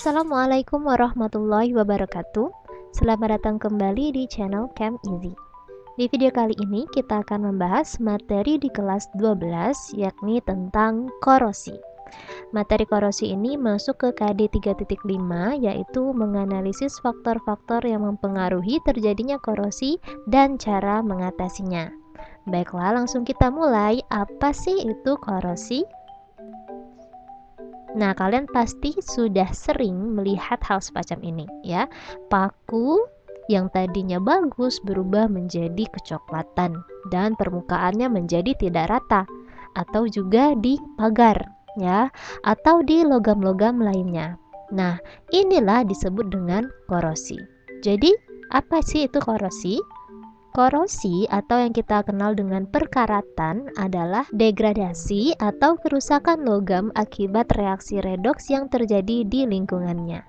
Assalamualaikum warahmatullahi wabarakatuh. Selamat datang kembali di channel Chem Easy. Di video kali ini kita akan membahas materi di kelas 12 yakni tentang korosi. Materi korosi ini masuk ke KD 3.5 yaitu menganalisis faktor-faktor yang mempengaruhi terjadinya korosi dan cara mengatasinya. Baiklah, langsung kita mulai. Apa sih itu korosi? Nah, kalian pasti sudah sering melihat hal semacam ini, ya. Paku yang tadinya bagus berubah menjadi kecoklatan dan permukaannya menjadi tidak rata, atau juga di pagar, ya, atau di logam-logam lainnya. Nah, inilah disebut dengan korosi. Jadi, apa sih itu korosi? Korosi atau yang kita kenal dengan perkaratan adalah degradasi atau kerusakan logam akibat reaksi redoks yang terjadi di lingkungannya.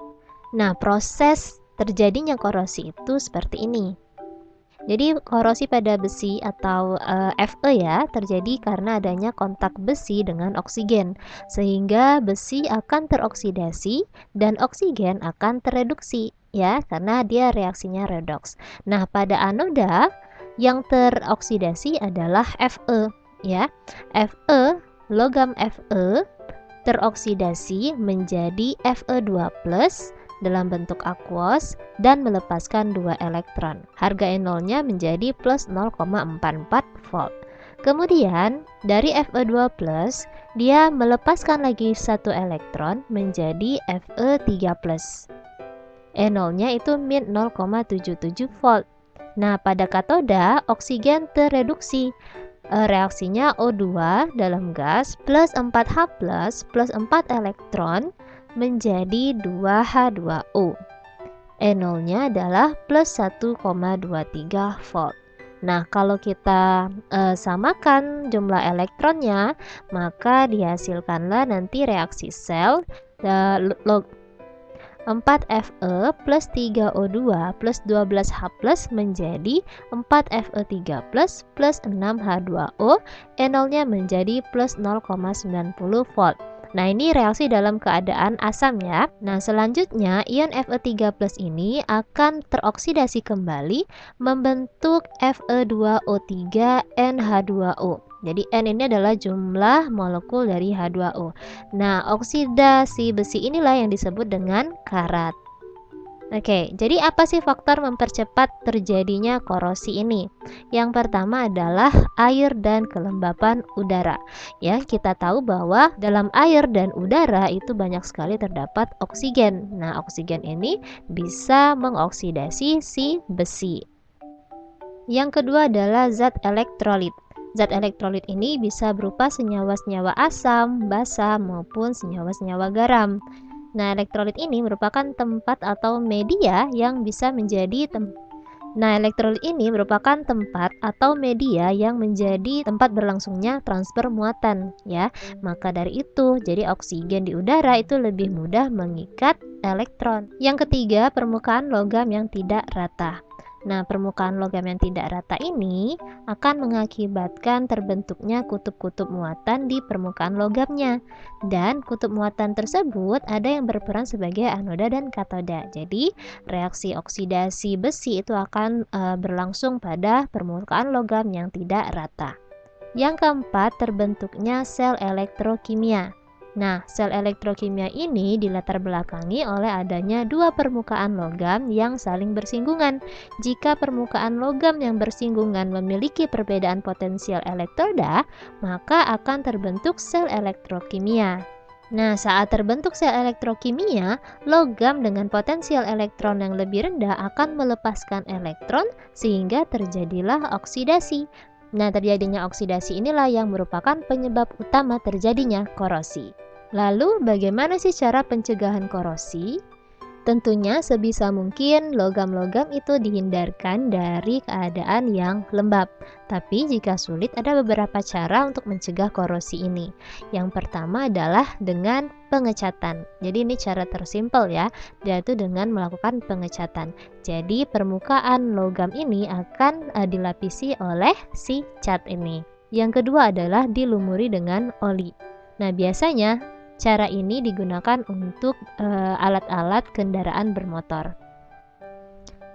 Nah, proses terjadinya korosi itu seperti ini. Jadi korosi pada besi atau Fe ya terjadi karena adanya kontak besi dengan oksigen, sehingga besi akan teroksidasi dan oksigen akan tereduksi, ya, karena dia reaksinya redoks. Nah, pada anoda yang teroksidasi adalah Fe, ya. Logam Fe teroksidasi menjadi Fe2+ dalam bentuk aquos dan melepaskan 2 elektron. Harga E0-nya menjadi plus 0,44 volt. Kemudian dari Fe2+, dia melepaskan lagi 1 elektron menjadi Fe3+. E0-nya itu min 0,77 volt. Nah, pada katoda oksigen tereduksi. Reaksinya O2 dalam gas plus 4H plus 4 elektron menjadi 2H2O. E0-nya adalah plus 1,23 volt. Nah, kalau kita samakan jumlah elektronnya, maka dihasilkanlah nanti reaksi sel 4Fe plus 3O2 plus 12H menjadi 4Fe3 plus 6H2O. E0-nya menjadi plus 0,90 volt. Nah, ini reaksi dalam keadaan asam ya. Nah, selanjutnya ion Fe3+ ini akan teroksidasi kembali membentuk Fe2O3NH2O. Jadi N ini adalah jumlah molekul dari H2O. Nah, oksidasi besi inilah yang disebut dengan karat. Oke, jadi apa sih faktor mempercepat terjadinya korosi ini? Yang pertama adalah air dan kelembapan udara. Ya, kita tahu bahwa dalam air dan udara itu banyak sekali terdapat oksigen. Nah, oksigen ini bisa mengoksidasi si besi. Yang kedua adalah zat elektrolit. Zat elektrolit ini bisa berupa senyawa-senyawa asam, basa, maupun senyawa-senyawa garam. Nah, elektrolit ini merupakan tempat atau media yang bisa menjadi elektrolit ini merupakan tempat atau media yang menjadi tempat berlangsungnya transfer muatan, ya. Maka dari itu, jadi oksigen di udara itu lebih mudah mengikat elektron. Yang ketiga, permukaan logam yang tidak rata. Nah, permukaan logam yang tidak rata ini akan mengakibatkan terbentuknya kutub-kutub muatan di permukaan logamnya. Dan kutub muatan tersebut ada yang berperan sebagai anoda dan katoda. Jadi, reaksi oksidasi besi itu akan berlangsung pada permukaan logam yang tidak rata. Yang keempat, terbentuknya sel elektrokimia. Nah, sel elektrokimia ini dilatar belakangi oleh adanya 2 permukaan logam yang saling bersinggungan. Jika permukaan logam yang bersinggungan memiliki perbedaan potensial elektroda, maka akan terbentuk sel elektrokimia. Nah, saat terbentuk sel elektrokimia, logam dengan potensial elektron yang lebih rendah akan melepaskan elektron sehingga terjadilah oksidasi. Nah, terjadinya oksidasi inilah yang merupakan penyebab utama terjadinya korosi. Lalu, bagaimana sih cara pencegahan korosi? Tentunya sebisa mungkin logam-logam itu dihindarkan dari keadaan yang lembab. Tapi jika sulit, ada beberapa cara untuk mencegah korosi ini. Yang pertama adalah dengan pengecatan. Jadi ini cara tersimpel ya, yaitu dengan melakukan pengecatan. Jadi permukaan logam ini akan dilapisi oleh si cat ini. Yang kedua adalah dilumuri dengan oli. Nah, biasanya Cara ini digunakan untuk alat-alat kendaraan bermotor.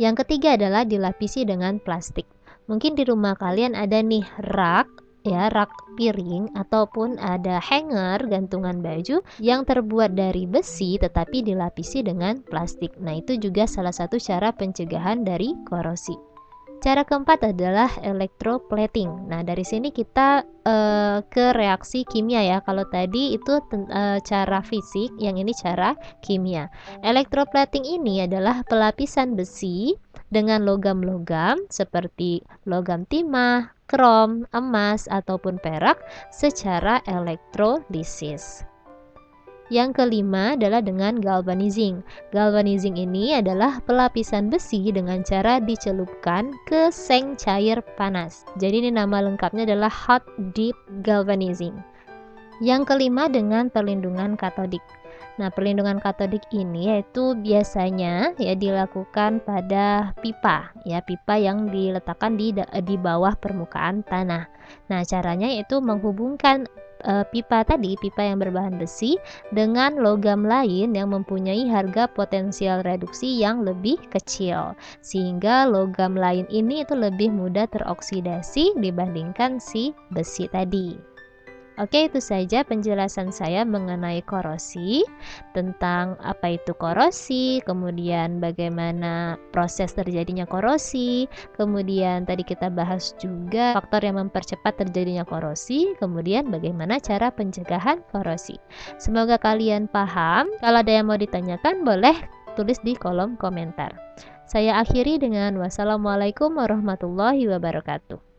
Yang ketiga adalah dilapisi dengan plastik. Mungkin di rumah kalian ada nih rak, ya, rak piring ataupun ada hanger gantungan baju yang terbuat dari besi tetapi dilapisi dengan plastik. Nah, itu juga salah satu cara pencegahan dari korosi. Cara keempat adalah electroplating. Nah, dari sini kita ke reaksi kimia ya. Kalau tadi itu cara fisik, yang ini cara kimia. Electroplating ini adalah pelapisan besi dengan logam-logam seperti logam timah, krom, emas, ataupun perak secara elektrolisis. Yang kelima adalah dengan galvanizing. Galvanizing ini adalah pelapisan besi dengan cara dicelupkan ke seng cair panas. Jadi ini nama lengkapnya adalah hot dip galvanizing. Yang kelima dengan perlindungan katodik. Nah, perlindungan katodik ini yaitu biasanya ya dilakukan pada pipa, ya pipa yang diletakkan di bawah permukaan tanah. Nah, caranya yaitu menghubungkan pipa tadi, pipa yang berbahan besi dengan logam lain yang mempunyai harga potensial reduksi yang lebih kecil, sehingga logam lain ini itu lebih mudah teroksidasi dibandingkan si besi tadi. Oke, itu saja penjelasan saya mengenai korosi, tentang apa itu korosi, kemudian bagaimana proses terjadinya korosi, kemudian tadi kita bahas juga faktor yang mempercepat terjadinya korosi, kemudian bagaimana cara pencegahan korosi. Semoga kalian paham. Kalau ada yang mau ditanyakan, boleh tulis di kolom komentar. Saya akhiri dengan wassalamualaikum warahmatullahi wabarakatuh.